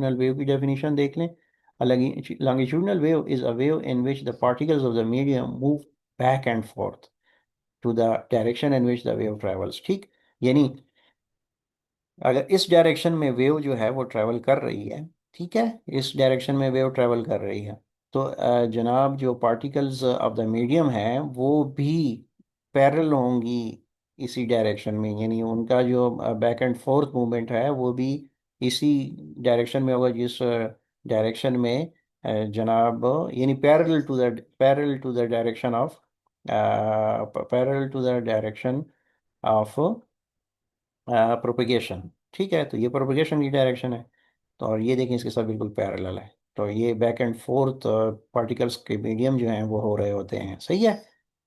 Wave की definition देख लें। Longitudinal wave is a wave in which the particles of the medium move back and forth to the direction in which the wave travels. ठीक, यानी अगर इस direction में wave जो है वो ट्रेवल कर रही है, ठीक है, इस डायरेक्शन में वेव ट्रेवल कर रही है, तो जनाब जो पार्टिकल्स ऑफ द मीडियम है वो भी पैरेलल होंगी इसी डायरेक्शन में, यानी उनका जो बैक एंड फोर्थ मूवमेंट है वो भी इसी डायरेक्शन में होगा, जिस डायरेक्शन में जनाब, यानी parallel to the direction of parallel to the direction of propagation. ठीक है, तो ये प्रोपेगेशन की डायरेक्शन है। तो और ये देखें इसके साथ बिल्कुल पैरेलल है। तो ये बैक एंड फोर्थ पार्टिकल्स के मीडियम जो हैं वो हो रहे होते हैं, सही है।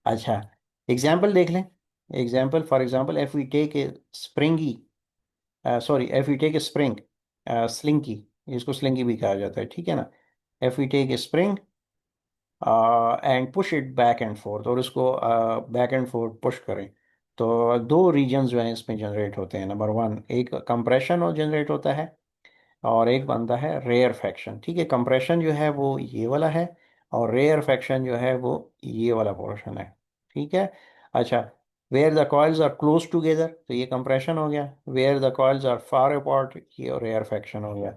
अच्छा, एग्जाम्पल देख लें। Example, for example, if we take a springy, sorry, if we take a spring slinky, इसको स्लिंकी भी कहा जाता है, ठीक है ना। If we take a spring and push it back and forth, और उसको बैक एंड फोर्थ पुश करें, तो दो रीजन्स जो हैं इसमें जनरेट होते हैं। नंबर वन, एक कंप्रेशन और जनरेट होता है, और एक बनता है रेयर फैक्शन। ठीक है, कंप्रेशन जो है वो ये वाला है, और रेयर फैक्शन जो है वो ये वाला पोर्शन है। ठीक है। अच्छा, where the coils are close together, तो ये कंप्रेशन हो गया। Where the coils are far apart, ये रेयर फैक्शन हो गया।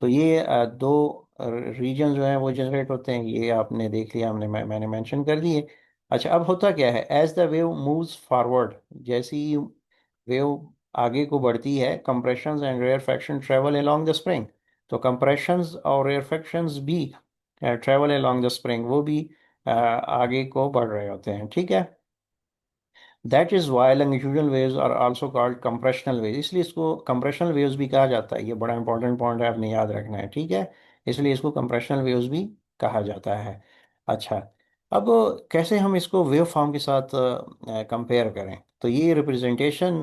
तो ये दो रीजन जो हैं वो जनरेट होते हैं, ये आपने देख लिया, मैंने मेंशन कर दिए। अच्छा, अब होता क्या है, as the wave moves forward, जैसे ही वेव आगे को बढ़ती है, compressions and rarefaction travel along the spring, तो कंप्रेशंस और रेयरफैक्शंस भी ट्रेवल अलोंग द स्प्रिंग, वो भी आगे को बढ़ रहे होते हैं। ठीक है, that is why longitudinal waves are also called compressional waves, इसलिए इसको कंप्रेशनल वेव्स भी कहा जाता है। ये बड़ा इंपॉर्टेंट पॉइंट है, आपने याद रखना है, ठीक है। इसलिए इसको कंप्रेशनल वेव्स भी कहा जाता है। अच्छा, अब कैसे हम इसको वेव फॉर्म के साथ कंपेयर करें, तो ये रिप्रेजेंटेशन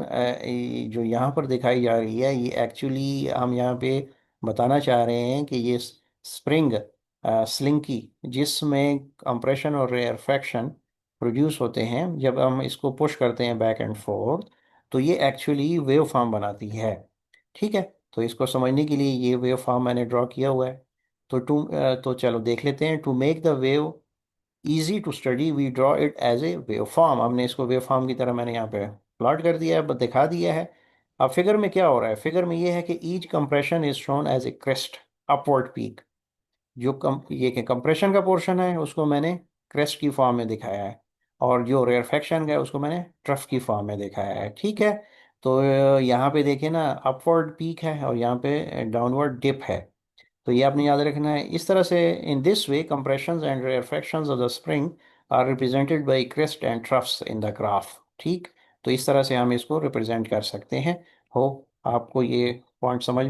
जो यहाँ पर दिखाई जा रही है, ये एक्चुअली हम यहाँ पे बताना चाह रहे हैं कि ये स्प्रिंग स्लिंकी, जिसमें कंप्रेशन और रेयरफैक्शन प्रोड्यूस होते हैं जब हम इसको पुश करते हैं बैक एंड फोर्थ, तो ये एक्चुअली वेव फॉर्म बनाती है। ठीक है, तो इसको समझने के लिए ये वेव फॉर्म मैंने ड्रॉ किया हुआ है। तो चलो देख लेते हैं। To make the wave easy to study we draw it as a wave form, हमने इसको वेव फॉर्म की तरह मैंने यहाँ पे प्लॉट कर दिया है, दिखा दिया है। अब फिगर में क्या हो रहा है, फिगर में ये है कि each compression is shown as a crest, upward peak. जो ये कि कंप्रेशन का पोर्शन है उसको मैंने क्रेस्ट की फॉर्म में दिखाया है, और जो रेयरफैक्शन का है उसको मैंने ट्रफ की फॉर्म में दिखाया है। ठीक है, तो यहाँ पे देखिए ना, अपवर्ड पीक है और यहाँ पे डाउनवर्ड डिप है। तो ये आपने याद रखना है। इस तरह से in this way compressions and rarefactions of the spring are represented by crest and troughs in the graph. ठीक, तो इस तरह से हम इसको रिप्रेजेंट कर सकते हैं। होप आपको ये पॉइंट समझ में